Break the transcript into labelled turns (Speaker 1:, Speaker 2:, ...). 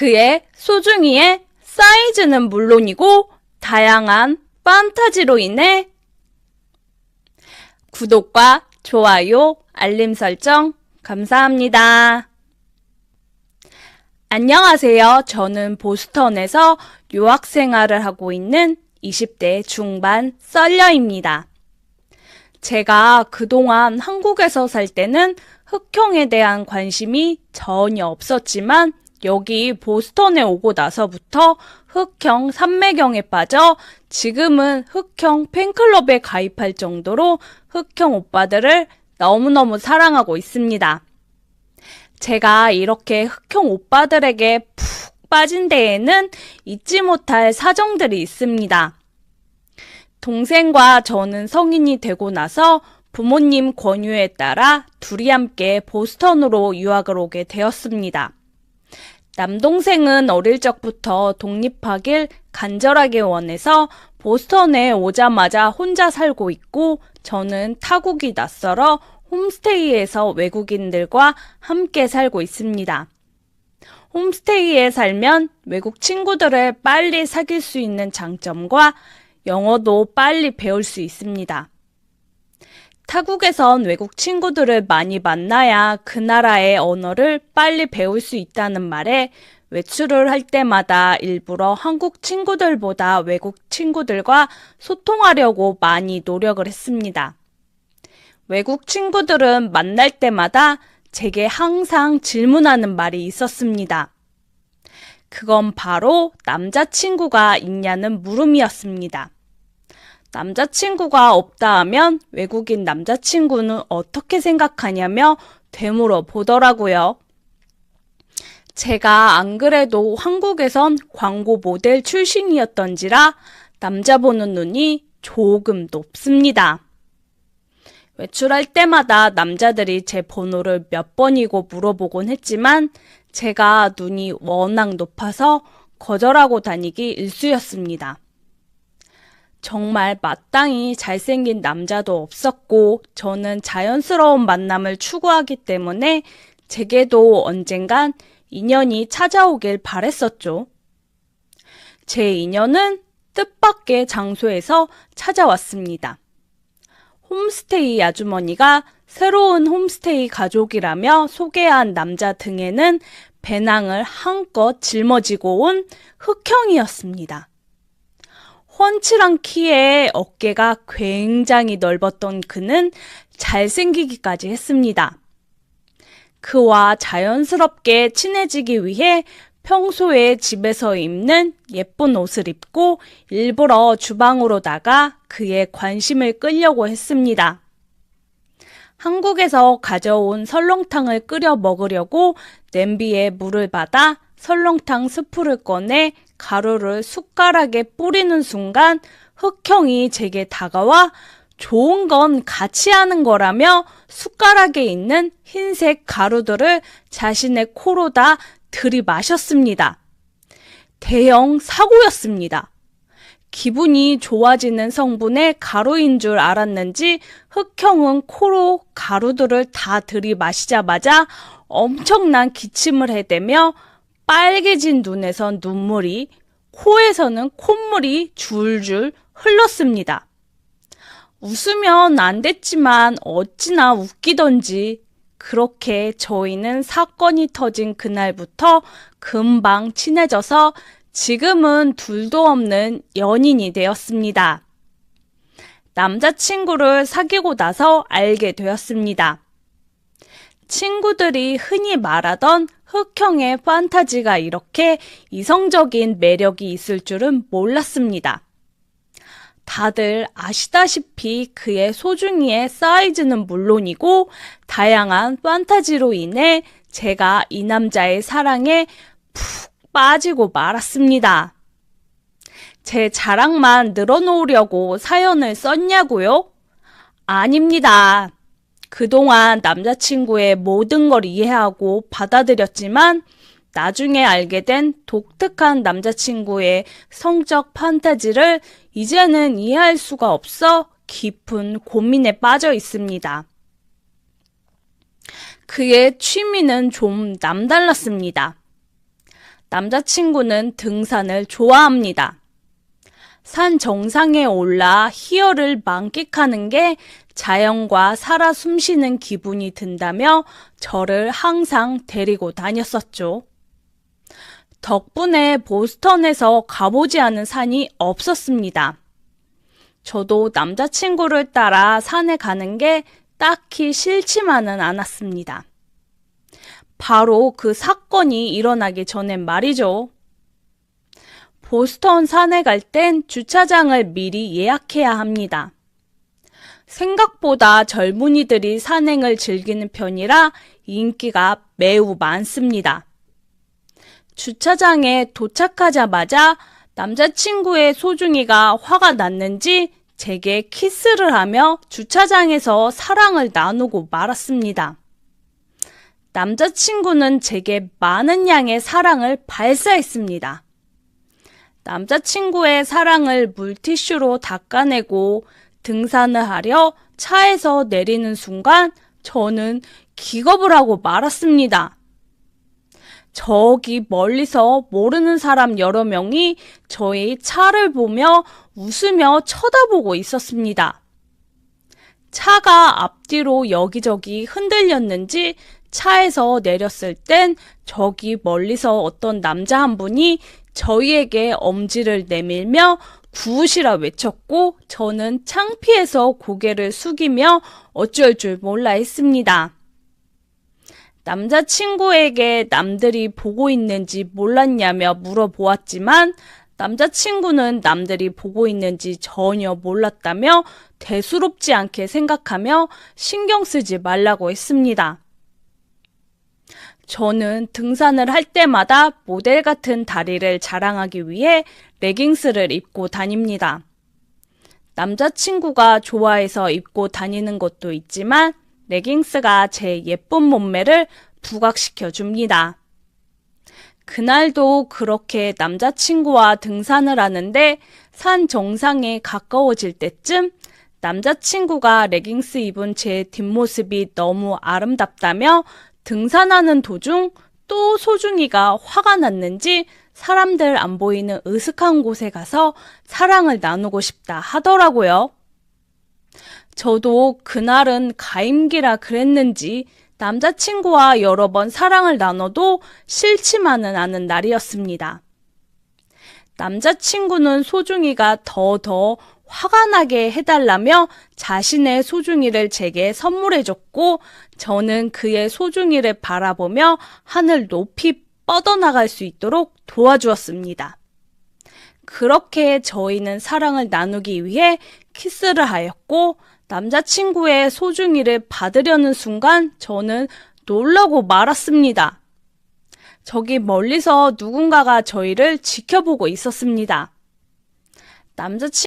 Speaker 1: 그의 소중이의 사이즈는 물론이고 다양한 판타지로 인해 구독과 좋아요, 알림 설정 감사합니다. 안녕하세요. 저는 보스턴에서 유학 생활을 하고 있는 20대 중반 썰녀입니다. 제가 그동안 한국에서 살 때는 흑형에 대한 관심이 전혀 없었지만 여기 보스턴에 오고 나서부터 흑형 삼매경에 빠져 지금은 흑형 팬클럽에 가입할 정도로 흑형 오빠들을 너무너무 사랑하고 있습니다. 제가 이렇게 흑형 오빠들에게 푹 빠진 데에는 잊지 못할 사정들이 있습니다. 동생과 저는 성인이 되고 나서 부모님 권유에 따라 둘이 함께 보스턴으로 유학을 오게 되었습니다. 남동생은 어릴 적부터 독립하길 간절하게 원해서 보스턴에 오자마자 혼자 살고 있고 저는 타국이 낯설어 홈스테이에서 외국인들과 함께 살고 있습니다. 홈스테이에 살면 외국 친구들을 빨리 사귈 수 있는 장점과 영어도 빨리 배울 수 있습니다. 타국에선 외국 친구들을 많이 만나야 그 나라의 언어를 빨리 배울 수 있다는 말에 외출을 할 때마다 일부러 한국 친구들보다 외국 친구들과 소통하려고 많이 노력을 했습니다. 외국 친구들은 만날 때마다 제게 항상 질문하는 말이 있었습니다. 그건 바로 남자친구가 있냐는 물음이었습니다. 남자친구가 없다 하면 외국인 남자친구는 어떻게 생각하냐며 되물어 보더라고요. 제가 안 그래도 한국에선 광고 모델 출신이었던지라 남자 보는 눈이 조금 높습니다. 외출할 때마다 남자들이 제 번호를 몇 번이고 물어보곤 했지만 제가 눈이 워낙 높아서 거절하고 다니기 일쑤였습니다. 정말 마땅히 잘생긴 남자도 없었고 저는 자연스러운 만남을 추구하기 때문에 제게도 언젠간 인연이 찾아오길 바랬었죠. 제 인연은 뜻밖의 장소에서 찾아왔습니다. 홈스테이 아주머니가 새로운 홈스테이 가족이라며 소개한 남자 등에는 배낭을 한껏 짊어지고 온 흑형이었습니다. 훤칠한 키에 어깨가 굉장히 넓었던 그는 잘생기기까지 했습니다. 그와 자연스럽게 친해지기 위해 평소에 집에서 입는 예쁜 옷을 입고 일부러 주방으로 나가 그의 관심을 끌려고 했습니다. 한국에서 가져온 설렁탕을 끓여 먹으려고 냄비에 물을 받아 설렁탕 스프를 꺼내 가루를 숟가락에 뿌리는 순간 흑형이 제게 다가와 좋은 건 같이 하는 거라며 숟가락에 있는 흰색 가루들을 자신의 코로다 들이마셨습니다. 대형 사고였습니다. 기분이 좋아지는 성분의 가루인 줄 알았는지 흑형은 코로 가루들을 다 들이마시자마자 엄청난 기침을 해대며 빨개진 눈에선 눈물이, 코에서는 콧물이 줄줄 흘렀습니다. 웃으면 안 됐지만 어찌나 웃기던지 그렇게 저희는 사건이 터진 그날부터 금방 친해져서 지금은 둘도 없는 연인이 되었습니다. 남자친구를 사귀고 나서 알게 되었습니다. 친구들이 흔히 말하던 흑형의 판타지가 이렇게 이성적인 매력이 있을 줄은 몰랐습니다. 다들 아시다시피 그의 소중이의 사이즈는 물론이고 다양한 판타지로 인해 제가 이 남자의 사랑에 푹 빠지고 말았습니다. 제 자랑만 늘어놓으려고 사연을 썼냐고요? 아닙니다. 그동안 남자친구의 모든 걸 이해하고 받아들였지만 나중에 알게 된 독특한 남자친구의 성적 판타지를 이제는 이해할 수가 없어 깊은 고민에 빠져 있습니다. 그의 취미는 좀 남달랐습니다. 남자친구는 등산을 좋아합니다. 산 정상에 올라 희열을 만끽하는 게 자연과 살아 숨쉬는 기분이 든다며 저를 항상 데리고 다녔었죠. 덕분에 보스턴에서 가보지 않은 산이 없었습니다. 저도 남자친구를 따라 산에 가는 게 딱히 싫지만은 않았습니다. 바로 그 사건이 일어나기 전엔 말이죠. 보스턴 산에 갈 땐 주차장을 미리 예약해야 합니다. 생각보다 젊은이들이 산행을 즐기는 편이라 인기가 매우 많습니다. 주차장에 도착하자마자 남자친구의 소중이가 화가 났는지 제게 키스를 하며 주차장에서 사랑을 나누고 말았습니다. 남자친구는 제게 많은 양의 사랑을 발사했습니다. 남자친구의 사랑을 물티슈로 닦아내고 등산을 하려 차에서 내리는 순간 저는 기겁을 하고 말았습니다. 저기 멀리서 모르는 사람 여러 명이 저의 차를 보며 웃으며 쳐다보고 있었습니다. 차가 앞뒤로 여기저기 흔들렸는지 차에서 내렸을 땐 저기 멀리서 어떤 남자 한 분이 저희에게 엄지를 내밀며 구우시라 외쳤고 저는 창피해서 고개를 숙이며 어쩔 줄 몰라 했습니다. 남자친구에게 남들이 보고 있는지 몰랐냐며 물어보았지만 남자친구는 남들이 보고 있는지 전혀 몰랐다며 대수롭지 않게 생각하며 신경 쓰지 말라고 했습니다. 저는 등산을 할 때마다 모델 같은 다리를 자랑하기 위해 레깅스를 입고 다닙니다. 남자친구가 좋아해서 입고 다니는 것도 있지만 레깅스가 제 예쁜 몸매를 부각시켜 줍니다. 그날도 그렇게 남자친구와 등산을 하는데 산 정상에 가까워질 때쯤 남자친구가 레깅스 입은 제 뒷모습이 너무 아름답다며 등산하는 도중 또 소중이가 화가 났는지 사람들 안 보이는 으슥한 곳에 가서 사랑을 나누고 싶다 하더라고요. 저도 그날은 가임기라 그랬는지 남자친구와 여러 번 사랑을 나눠도 싫지만은 않은 날이었습니다. 남자친구는 소중이가 더 화가 나게 해달라며 자신의 소중이를 제게 선물해줬고 저는 그의 소중이를 바라보며 하늘 높이 뻗어나갈 수 있도록 도와주었습니다. 그렇게 저희는 사랑을 나누기 위해 키스를 하였고 남자친구의 소중이를 받으려는 순간 저는 놀라고 말았습니다. 저기 멀리서 누군가가 저희를 지켜보고 있었습니다.